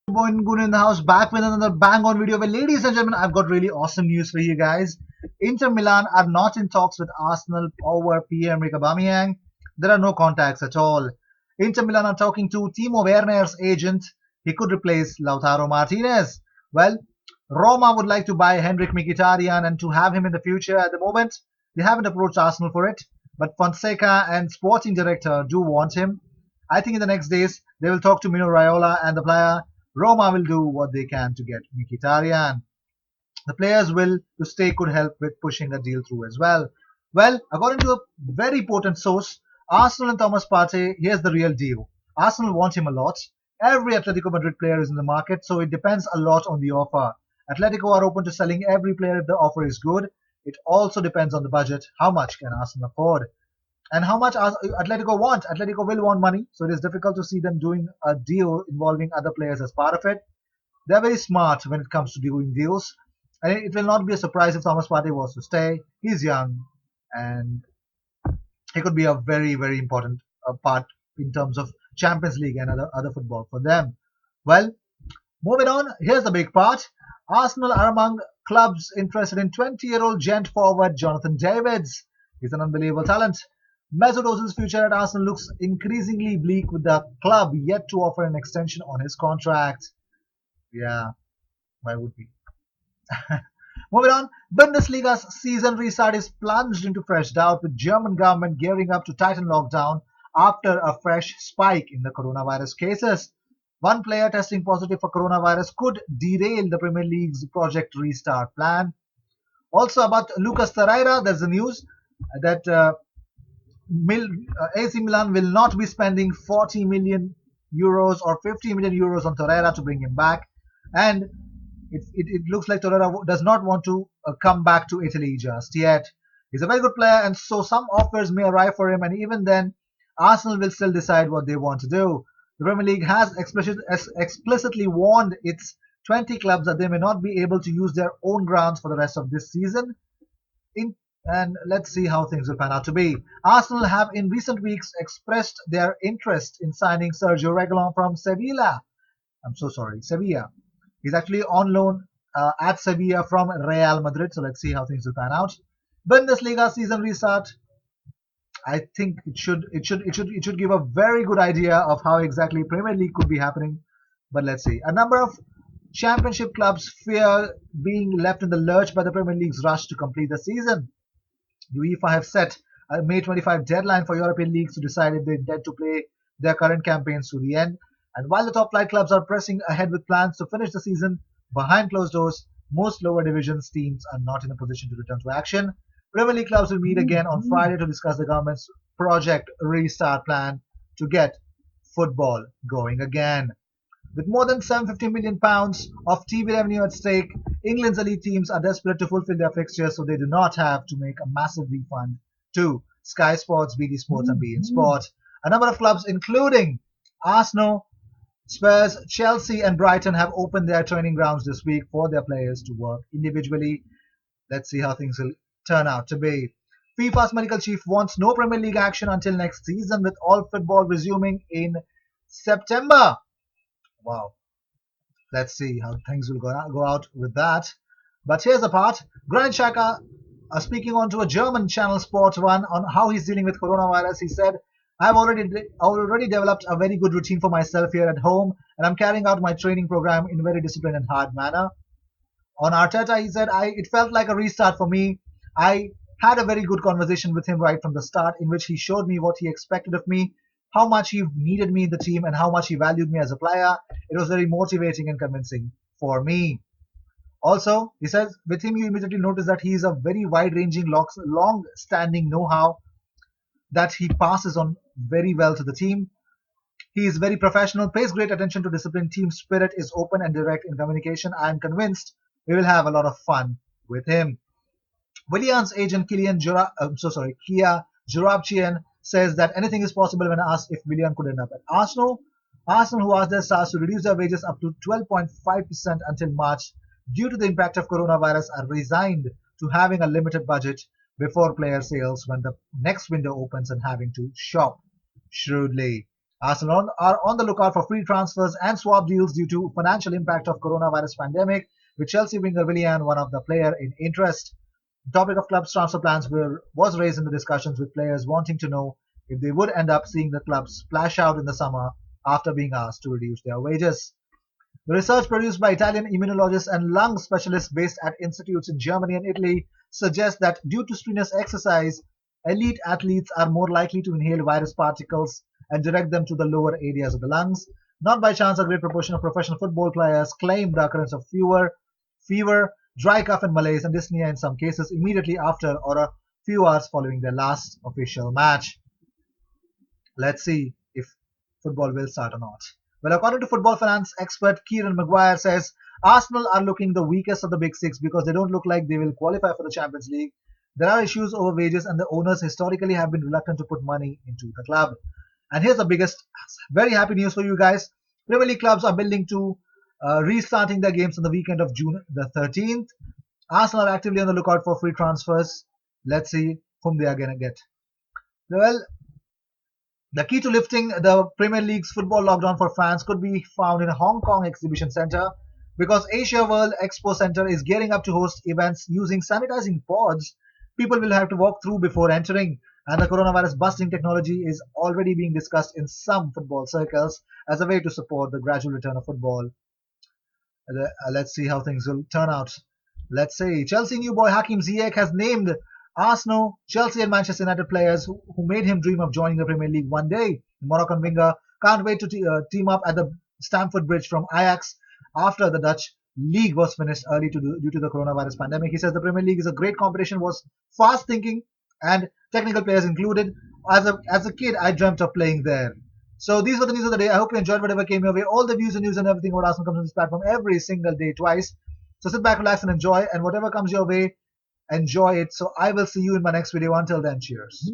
Gun in the house, back with another bang on video. Well, ladies and gentlemen, I've got really awesome news for you guys. Inter Milan are not in talks with Arsenal over PM Aubameyang. There are no contacts at all. Inter Milan are talking to Timo Werner's agent. He could replace Lautaro Martinez. Well, Roma would like to buy Henrik Mkhitaryan and to have him in the future. At the moment, they haven't approached Arsenal for it, but Fonseca and sporting director do want him. I think in the next days they will talk to Mino Raiola and the player. Roma will do what they can to get Mkhitaryan. The players will to stay could help with pushing a deal through as well. Well, according to a very potent source, Arsenal and Thomas Partey, here's the real deal. Arsenal want him a lot. Every Atletico Madrid player is in the market, so it depends a lot on the offer. Atletico are open to selling every player if the offer is good. It also depends on the budget. How much can Arsenal afford? And how much Atletico want? Atletico will want money, so it is difficult to see them doing a deal involving other players as part of it. They're very smart when it comes to doing deals, and it will not be a surprise if Thomas Partey was to stay. He's young, and he could be a very, very important part in terms of Champions League and other football for them. Well, moving on, here's the big part. Arsenal are among clubs interested in 20-year-old Gent forward Jonathan Davids. He's an unbelievable talent. Mesut Ozil's future at Arsenal looks increasingly bleak with the club yet to offer an extension on his contract. Yeah, why would we? Moving on, Bundesliga's season restart is plunged into fresh doubt with German government gearing up to tighten lockdown after a fresh spike in the coronavirus cases. One player testing positive for coronavirus could derail the Premier League's project restart plan. Also about Lucas Torreira, there's the news that AC Milan will not be spending 40 million euros or 50 million euros on Torreira to bring him back, and it looks like Torreira does not want to come back to Italy just yet. He's a very good player, and so some offers may arrive for him, and even then, Arsenal will still decide what they want to do. The Premier League has explicitly warned its 20 clubs that they may not be able to use their own grounds for the rest of this season. In, and let's see how things will pan out to be. Arsenal have in recent weeks expressed their interest in signing Sergio Reguilon from Sevilla. I'm so sorry, Sevilla. He's actually on loan at Sevilla from Real Madrid. So let's see how things will pan out. Bundesliga season restart. I think it should give a very good idea of how exactly Premier League could be happening. But let's see. A number of championship clubs fear being left in the lurch by the Premier League's rush to complete the season. UEFA have set a May 25 deadline for European leagues to decide if they intend to play their current campaigns to the end. And while the top flight clubs are pressing ahead with plans to finish the season behind closed doors, most lower divisions teams are not in a position to return to action. Premier League clubs will meet again on Friday to discuss the government's project restart plan to get football going again. With more than £750 million of TV revenue at stake, England's elite teams are desperate to fulfill their fixtures so they do not have to make a massive refund to Sky Sports, BT Sports, and beIN Sport. A number of clubs, including Arsenal, Spurs, Chelsea, and Brighton, have opened their training grounds this week for their players to work individually. Let's see how things will turn out to be. FIFA's medical chief wants no Premier League action until next season, with all football resuming in September. Wow. Let's see how things will go out with that. But here's the part. Granit Xhaka, speaking on to a German channel, Sport One, on how he's dealing with coronavirus, he said, I've already developed a very good routine for myself here at home, and I'm carrying out my training program in a very disciplined and hard manner. On Arteta, he said, it felt like a restart for me. I had a very good conversation with him right from the start, in which he showed me what he expected of me, how much he needed me in the team, and how much he valued me as a player. It was very motivating and convincing for me. Also, he says, with him you immediately notice that he is a very wide-ranging, long-standing know-how that he passes on very well to the team. He is very professional, pays great attention to discipline, team spirit, is open and direct in communication. I am convinced we will have a lot of fun with him. Willian's agent Kia Joorabchian says that anything is possible when asked if Willian could end up at Arsenal. Arsenal, who asked their stars to reduce their wages up to 12.5% until March due to the impact of coronavirus, are resigned to having a limited budget before player sales when the next window opens and having to shop shrewdly. Arsenal are on the lookout for free transfers and swap deals due to financial impact of coronavirus pandemic, with Chelsea winger Willian one of the player in interest. The topic of club's transfer plans was raised in the discussions with players wanting to know if they would end up seeing the club splash out in the summer after being asked to reduce their wages. The research produced by Italian immunologists and lung specialists based at institutes in Germany and Italy suggests that due to strenuous exercise, elite athletes are more likely to inhale virus particles and direct them to the lower areas of the lungs. Not by chance, a great proportion of professional football players claim the occurrence of fever, dry cough, and malaise and dyspnea in some cases immediately after or a few hours following their last official match. Let's see if football will start or not. Well, according to football finance expert Kieran Maguire says, Arsenal are looking the weakest of the big six because they don't look like they will qualify for the Champions League. There are issues over wages, and the owners historically have been reluctant to put money into the club. And here's the biggest, very happy news for you guys. Premier League clubs are building to restarting their games on the weekend of June the 13th. Arsenal are actively on the lookout for free transfers. Let's see whom they are going to get. Well, the key to lifting the Premier League's football lockdown for fans could be found in a Hong Kong exhibition centre because Asia World Expo Centre is gearing up to host events using sanitizing pods people will have to walk through before entering. And the coronavirus busting technology is already being discussed in some football circles as a way to support the gradual return of football. Let's see how things will turn out. Let's say Chelsea new boy Hakim Ziyech has named Arsenal, Chelsea, and Manchester United players who made him dream of joining the Premier League one day. The Moroccan winger can't wait to team up at the Stamford Bridge from Ajax after the Dutch league was finished early due to the coronavirus pandemic. He says the Premier League is a great competition, was fast thinking and technical players included. As a kid, I dreamt of playing there. So these were the news of the day. I hope you enjoyed whatever came your way. All the views and news and everything about Arsenal comes on this platform every single day, twice. So sit back, relax, and enjoy. And whatever comes your way, enjoy it. So I will see you in my next video. Until then, cheers.